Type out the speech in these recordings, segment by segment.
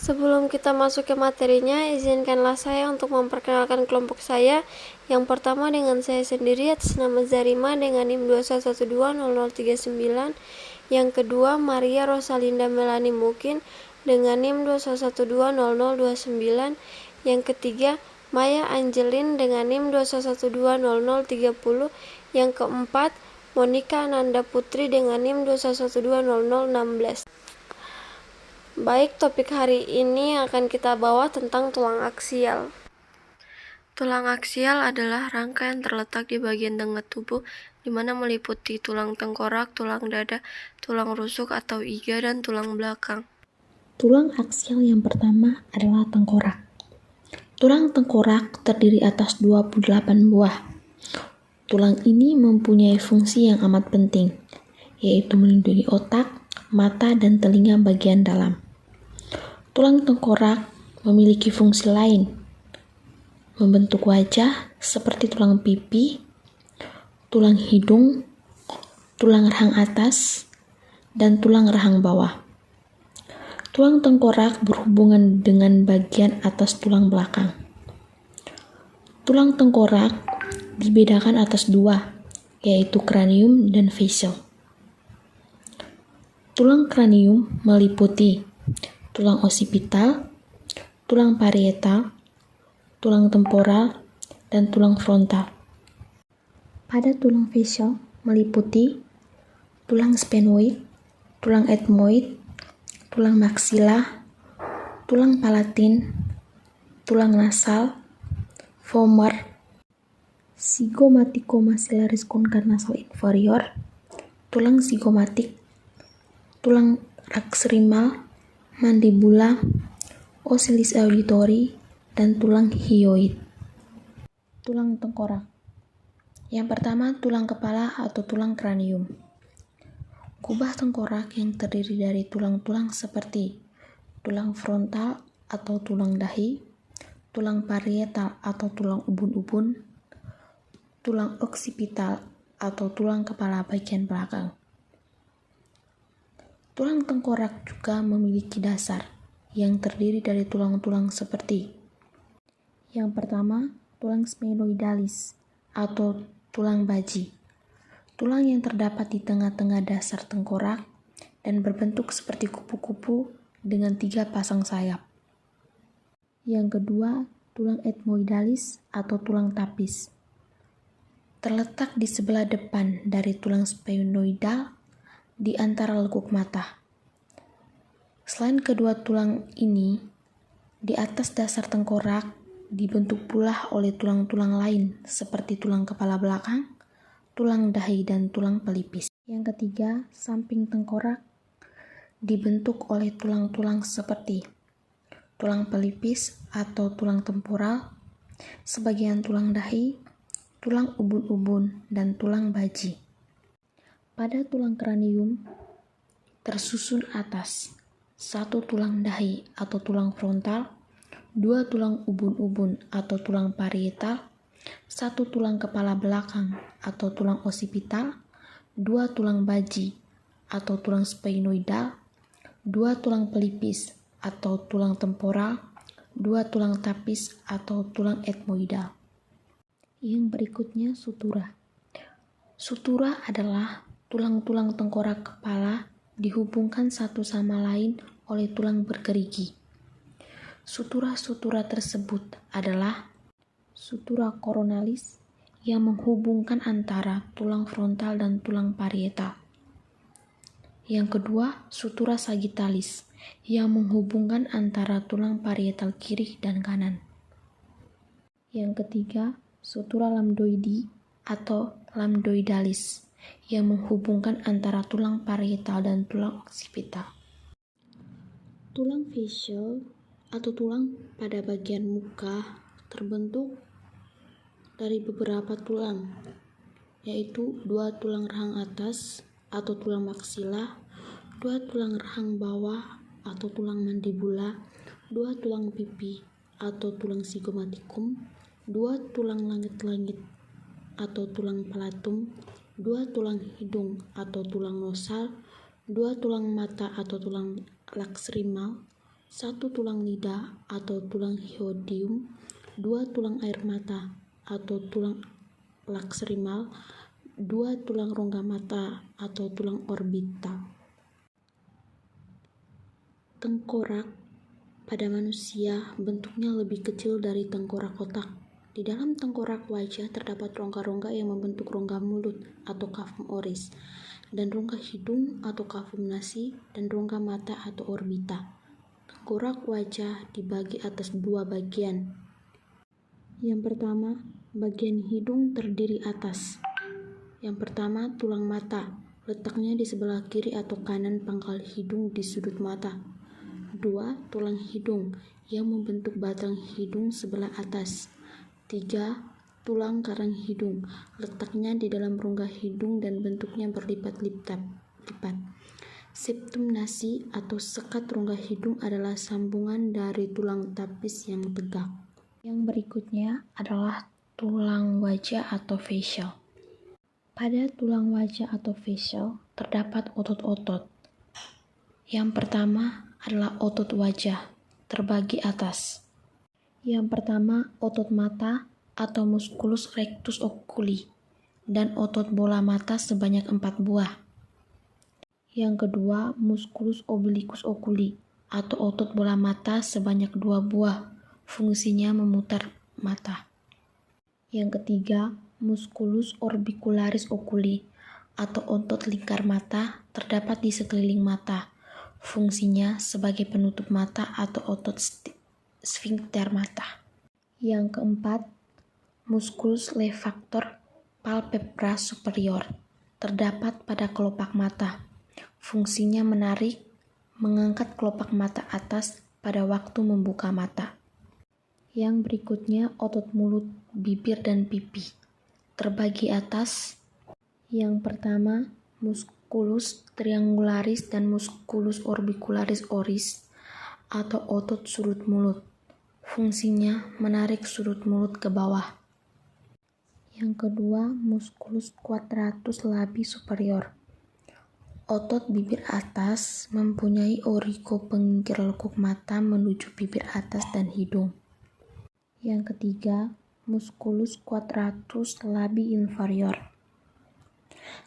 Sebelum kita masuk ke materinya, izinkanlah saya untuk memperkenalkan kelompok saya. Yang pertama dengan saya sendiri atas nama Zarima dengan NIM 21120039. Yang kedua Maria Rosalinda Melani Mukin dengan NIM 21120029. Yang ketiga Maya Angelin dengan NIM 21120030. Yang keempat Monica Ananda Putri dengan NIM 21120016. Baik, topik hari ini akan kita bawa tentang tulang aksial. Tulang aksial adalah rangka yang terletak di bagian tengah tubuh, di mana meliputi tulang tengkorak, tulang dada, tulang rusuk atau iga, dan tulang belakang. Tulang aksial yang pertama adalah tengkorak. Tulang tengkorak terdiri atas 28 buah. Tulang ini mempunyai fungsi yang amat penting, yaitu melindungi otak, mata, dan telinga bagian dalam. Tulang tengkorak memiliki fungsi lain, membentuk wajah seperti tulang pipi, tulang hidung, tulang rahang atas, dan tulang rahang bawah. Tulang tengkorak berhubungan dengan bagian atas tulang belakang. Tulang tengkorak dibedakan atas dua, yaitu kranium dan facial. Tulang kranium meliputi tulang osipital, tulang parietal, tulang temporal, dan tulang frontal. Pada tulang facial meliputi tulang sphenoid, tulang ethmoid, tulang maksila, tulang palatin, tulang nasal, vomer, zygomaticomaxillaris concarnasal inferior, tulang zigomatik, tulang lacrimal, mandibula, ocellis auditory, dan tulang hyoid. Tulang tengkorak. Yang pertama, tulang kepala atau tulang kranium. Kubah tengkorak yang terdiri dari tulang-tulang seperti tulang frontal atau tulang dahi, tulang parietal atau tulang ubun-ubun, tulang oksipital atau tulang kepala bagian belakang. Tulang tengkorak juga memiliki dasar yang terdiri dari tulang-tulang seperti yang pertama, tulang sphenoidalis atau tulang baji. Tulang yang terdapat di tengah-tengah dasar tengkorak dan berbentuk seperti kupu-kupu dengan 3 pasang sayap. Yang kedua, tulang ethmoidalis atau tulang tapis. Terletak di sebelah depan dari tulang sphenoidal di antara lekuk mata. Selain kedua tulang ini, di atas dasar tengkorak dibentuk pula oleh tulang-tulang lain seperti tulang kepala belakang, tulang dahi, dan tulang pelipis. Yang ketiga, samping tengkorak dibentuk oleh tulang-tulang seperti tulang pelipis atau tulang temporal, sebagian tulang dahi, tulang ubun-ubun, dan tulang baji. Pada tulang kranium tersusun atas 1 tulang dahi atau tulang frontal, 2 tulang ubun-ubun atau tulang parietal, 1 tulang kepala belakang atau tulang osipital, 2 tulang baji atau tulang sphenoidal, 2 tulang pelipis atau tulang temporal, 2 tulang tapis atau tulang ethmoidal. Yang berikutnya sutura. Sutura adalah tulang-tulang tengkorak kepala dihubungkan satu sama lain oleh tulang bergerigi. Sutura-sutura tersebut adalah sutura koronalis yang menghubungkan antara tulang frontal dan tulang parietal. Yang kedua, sutura sagittalis yang menghubungkan antara tulang parietal kiri dan kanan. Yang ketiga, sutura lambdoidi atau lambdoidalis yang menghubungkan antara tulang parietal dan tulang oksipital. Tulang facial atau tulang pada bagian muka terbentuk dari beberapa tulang, yaitu 2 tulang rahang atas atau tulang maksila, 2 tulang rahang bawah atau tulang mandibula, 2 tulang pipi atau tulang zygomatikum, 2 tulang langit-langit atau tulang palatum, 2 tulang hidung atau tulang nosal, 2 tulang mata atau tulang lacrimal, 1 tulang lidah atau tulang hyoidium, 2 tulang air mata atau tulang laksrimal, 2 tulang rongga mata atau tulang orbita. Tengkorak pada manusia bentuknya lebih kecil dari tengkorak otak. Di dalam tengkorak wajah terdapat rongga-rongga yang membentuk rongga mulut atau cavum oris, dan rongga hidung atau cavum nasi, dan rongga mata atau orbita. Tengkorak wajah dibagi atas 2 bagian. Yang pertama, bagian hidung terdiri atas. Yang pertama, tulang mata, letaknya di sebelah kiri atau kanan pangkal hidung di sudut mata. 2. Tulang hidung yang membentuk batang hidung sebelah atas. 3. Tulang karang hidung, letaknya di dalam rongga hidung dan bentuknya berlipat-lipat. Septum nasi atau sekat rongga hidung adalah sambungan dari tulang tapis yang tegak. Yang berikutnya adalah tulang wajah atau facial. Pada tulang wajah atau facial terdapat otot-otot. Yang pertama adalah otot wajah, terbagi atas. Yang pertama, otot mata atau musculus rectus oculi, dan otot bola mata sebanyak 4 buah. Yang kedua, musculus obliquus oculi, atau otot bola mata sebanyak 2 buah, fungsinya memutar mata. Yang ketiga, musculus orbicularis oculi, atau otot lingkar mata, terdapat di sekeliling mata. Fungsinya sebagai penutup mata atau otot sfinkter mata. Yang keempat, musculus levator palpebra superior, terdapat pada kelopak mata. Fungsinya menarik, mengangkat kelopak mata atas pada waktu membuka mata. Yang berikutnya, otot mulut, bibir, dan pipi, terbagi atas. Yang pertama, musculus triangularis dan musculus orbicularis oris, atau otot sudut mulut. Fungsinya menarik sudut mulut ke bawah. Yang kedua, musculus quadratus labii superior. Otot bibir atas mempunyai origo pengingkir lekuk mata menuju bibir atas dan hidung. Yang ketiga, musculus quadratus labii inferior.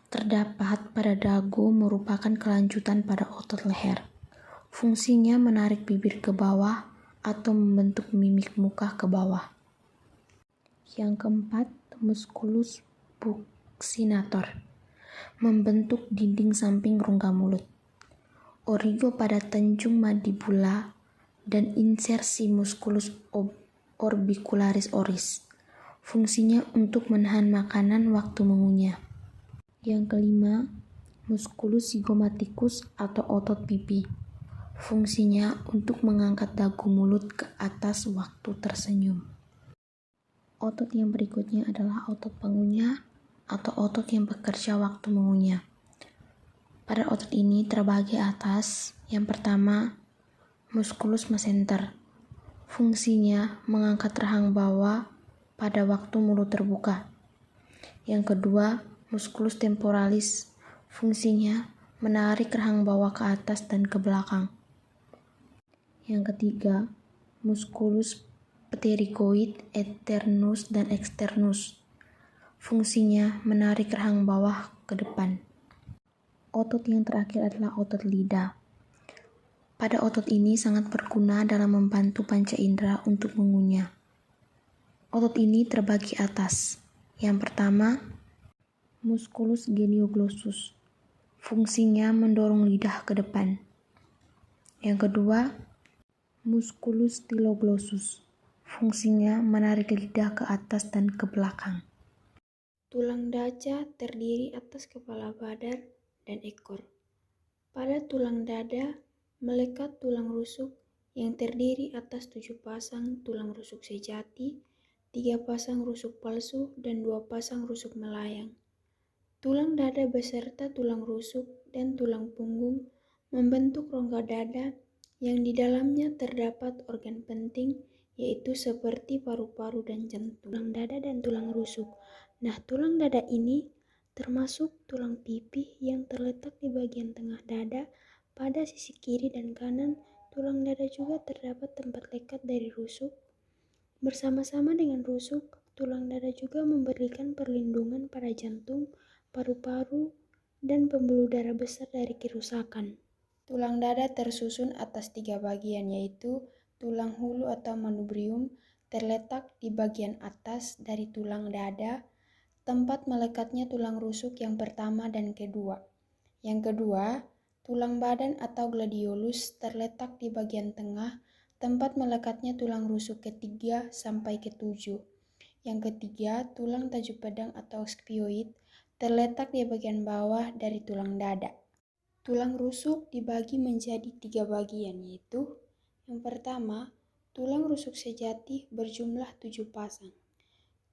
Terdapat pada dagu, merupakan kelanjutan pada otot leher. Fungsinya menarik bibir ke bawah atau membentuk mimik muka ke bawah. Yang keempat, musculus buccinator, membentuk dinding samping rongga mulut. Origo pada tenjung mandibula dan insersi musculus orbicularis oris. Fungsinya untuk menahan makanan waktu mengunyah. Yang kelima, musculus zygomaticus atau otot pipi. Fungsinya untuk mengangkat dagu mulut ke atas waktu tersenyum. Otot yang berikutnya adalah otot pengunyah atau otot yang bekerja waktu mengunyah. Pada otot ini terbagi atas. Yang pertama, musculus masseter. Fungsinya mengangkat rahang bawah pada waktu mulut terbuka. Yang kedua, musculus temporalis, fungsinya menarik rahang bawah ke atas dan ke belakang. Yang ketiga, musculus pterygoid, internus dan externus, fungsinya menarik rahang bawah ke depan. Otot yang terakhir adalah otot lidah. Pada otot ini sangat berguna dalam membantu panca indera untuk mengunyah. Otot ini terbagi atas. Yang pertama, musculus genioglossus, fungsinya mendorong lidah ke depan. Yang kedua, musculus styloglossus, fungsinya menarik lidah ke atas dan ke belakang. Tulang dada terdiri atas kepala badan dan ekor. Pada tulang dada melekat tulang rusuk yang terdiri atas 7 pasang tulang rusuk sejati, 3 pasang rusuk palsu, dan 2 pasang rusuk melayang. Tulang dada beserta tulang rusuk dan tulang punggung membentuk rongga dada yang di dalamnya terdapat organ penting, yaitu seperti paru-paru dan jantung. Tulang dada dan tulang rusuk. Nah, tulang dada ini termasuk tulang pipi yang terletak di bagian tengah dada pada sisi kiri dan kanan. tulang dada juga terdapat tempat lekat dari rusuk. Bersama-sama dengan rusuk, tulang dada juga memberikan perlindungan pada jantung, paru-paru, dan pembuluh darah besar dari kerusakan. Tulang dada tersusun atas 3 bagian, yaitu tulang hulu atau manubrium terletak di bagian atas dari tulang dada, tempat melekatnya tulang rusuk yang pertama dan kedua. Yang kedua, tulang badan atau gladiolus terletak di bagian tengah, tempat melekatnya tulang rusuk ketiga sampai ketujuh. Yang ketiga, tulang tajuk pedang atau skioid terletak di bagian bawah dari tulang dada. Tulang rusuk dibagi menjadi 3 bagian, yaitu yang pertama, tulang rusuk sejati berjumlah 7 pasang.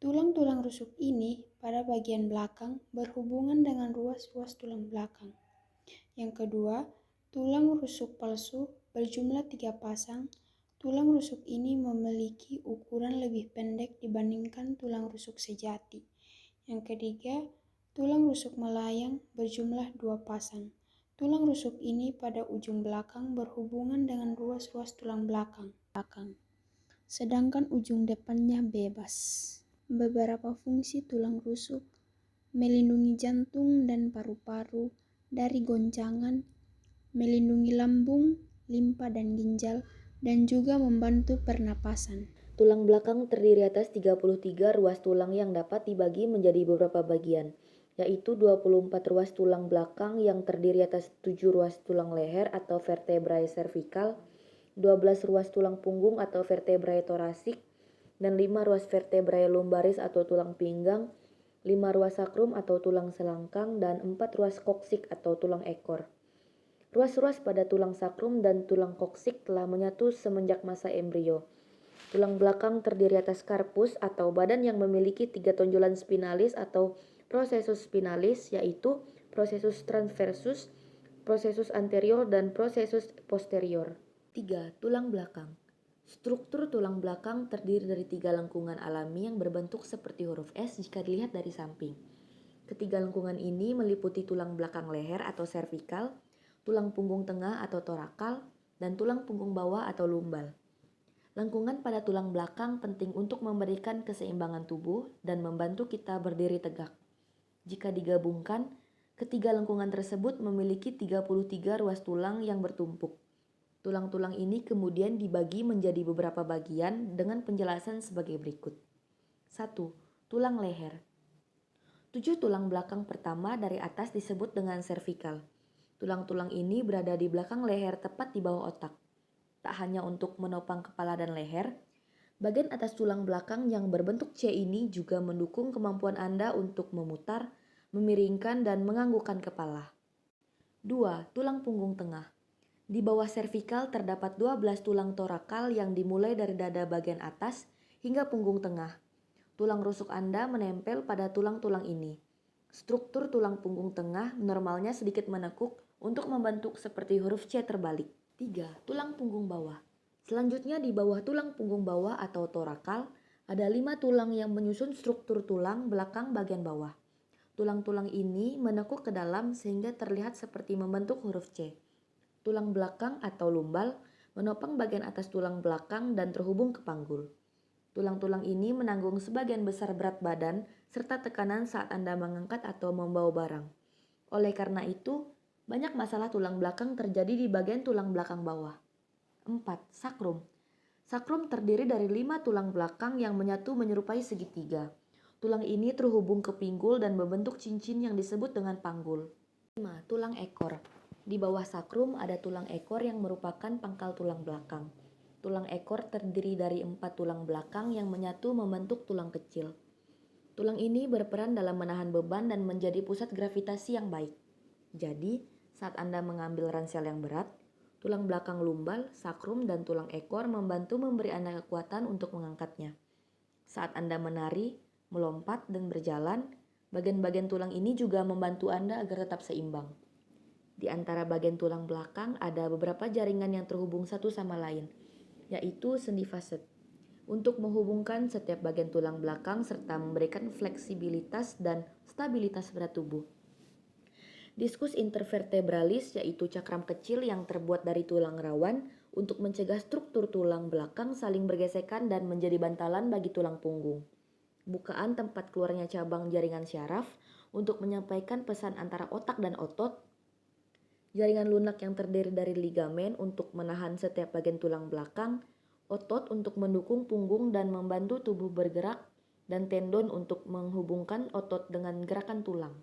Tulang-tulang rusuk ini pada bagian belakang berhubungan dengan ruas-ruas tulang belakang. Yang kedua, tulang rusuk palsu berjumlah 3 pasang. Tulang rusuk ini memiliki ukuran lebih pendek dibandingkan tulang rusuk sejati. Yang ketiga, tulang rusuk melayang berjumlah 2 pasang. Tulang rusuk ini pada ujung belakang berhubungan dengan ruas-ruas tulang belakang. Sedangkan ujung depannya bebas. Beberapa fungsi tulang rusuk melindungi jantung dan paru-paru dari goncangan, melindungi lambung, limpa dan ginjal, dan juga membantu pernapasan. Tulang belakang terdiri atas 33 ruas tulang yang dapat dibagi menjadi beberapa bagian, yaitu 24 ruas tulang belakang yang terdiri atas 7 ruas tulang leher atau vertebrae cervical, 12 ruas tulang punggung atau vertebrae thoracic, dan 5 ruas vertebrae lumbaris atau tulang pinggang, 5 ruas sakrum atau tulang selangkang, dan 4 ruas koksik atau tulang ekor. Ruas-ruas pada tulang sakrum dan tulang koksik telah menyatu semenjak masa embrio. Tulang belakang terdiri atas karpus atau badan yang memiliki 3 tonjolan spinalis atau processus spinalis, yaitu processus transversus, processus anterior, dan processus posterior. 3. Tulang belakang. Struktur tulang belakang terdiri dari 3 lengkungan alami yang berbentuk seperti huruf S jika dilihat dari samping. Ketiga lengkungan ini meliputi tulang belakang leher atau cervical, tulang punggung tengah atau torakal, dan tulang punggung bawah atau lumbal. Lengkungan pada tulang belakang penting untuk memberikan keseimbangan tubuh dan membantu kita berdiri tegak. Jika digabungkan, ketiga lengkungan tersebut memiliki 33 ruas tulang yang bertumpuk. Tulang-tulang ini kemudian dibagi menjadi beberapa bagian dengan penjelasan sebagai berikut. 1. Tulang leher. 7 tulang belakang pertama dari atas disebut dengan cervical. Tulang-tulang ini berada di belakang leher tepat di bawah otak. Tak hanya untuk menopang kepala dan leher, bagian atas tulang belakang yang berbentuk C ini juga mendukung kemampuan Anda untuk memutar, memiringkan, dan menganggukkan kepala. 2. Tulang punggung tengah. Di bawah cervical terdapat 12 tulang torakal yang dimulai dari dada bagian atas hingga punggung tengah. Tulang rusuk Anda menempel pada tulang-tulang ini. Struktur tulang punggung tengah normalnya sedikit menekuk untuk membentuk seperti huruf C terbalik. 3. Tulang punggung bawah. Selanjutnya di bawah tulang punggung bawah atau torakal ada 5 tulang yang menyusun struktur tulang belakang bagian bawah. Tulang-tulang ini menekuk ke dalam sehingga terlihat seperti membentuk huruf C. Tulang belakang atau lumbal menopang bagian atas tulang belakang dan terhubung ke panggul. Tulang-tulang ini menanggung sebagian besar berat badan serta tekanan saat Anda mengangkat atau membawa barang. Oleh karena itu, banyak masalah tulang belakang terjadi di bagian tulang belakang bawah. 4. Sakrum. Sakrum terdiri dari 5 tulang belakang yang menyatu menyerupai segitiga. Tulang ini terhubung ke pinggul dan membentuk cincin yang disebut dengan panggul. 5. Tulang ekor. Di bawah sakrum ada tulang ekor yang merupakan pangkal tulang belakang. Tulang ekor terdiri dari 4 tulang belakang yang menyatu membentuk tulang kecil. Tulang ini berperan dalam menahan beban dan menjadi pusat gravitasi yang baik. Jadi, saat Anda mengambil ransel yang berat, tulang belakang lumbal, sakrum, dan tulang ekor membantu memberi Anda kekuatan untuk mengangkatnya. Saat Anda menari, melompat, dan berjalan, bagian-bagian tulang ini juga membantu Anda agar tetap seimbang. Di antara bagian tulang belakang ada beberapa jaringan yang terhubung satu sama lain, yaitu sendi facet, untuk menghubungkan setiap bagian tulang belakang serta memberikan fleksibilitas dan stabilitas pada tubuh. Diskus intervertebralis yaitu cakram kecil yang terbuat dari tulang rawan untuk mencegah struktur tulang belakang saling bergesekan dan menjadi bantalan bagi tulang punggung. Bukaan tempat keluarnya cabang jaringan syaraf untuk menyampaikan pesan antara otak dan otot. Jaringan lunak yang terdiri dari ligamen untuk menahan setiap bagian tulang belakang, otot untuk mendukung punggung dan membantu tubuh bergerak, dan tendon untuk menghubungkan otot dengan gerakan tulang.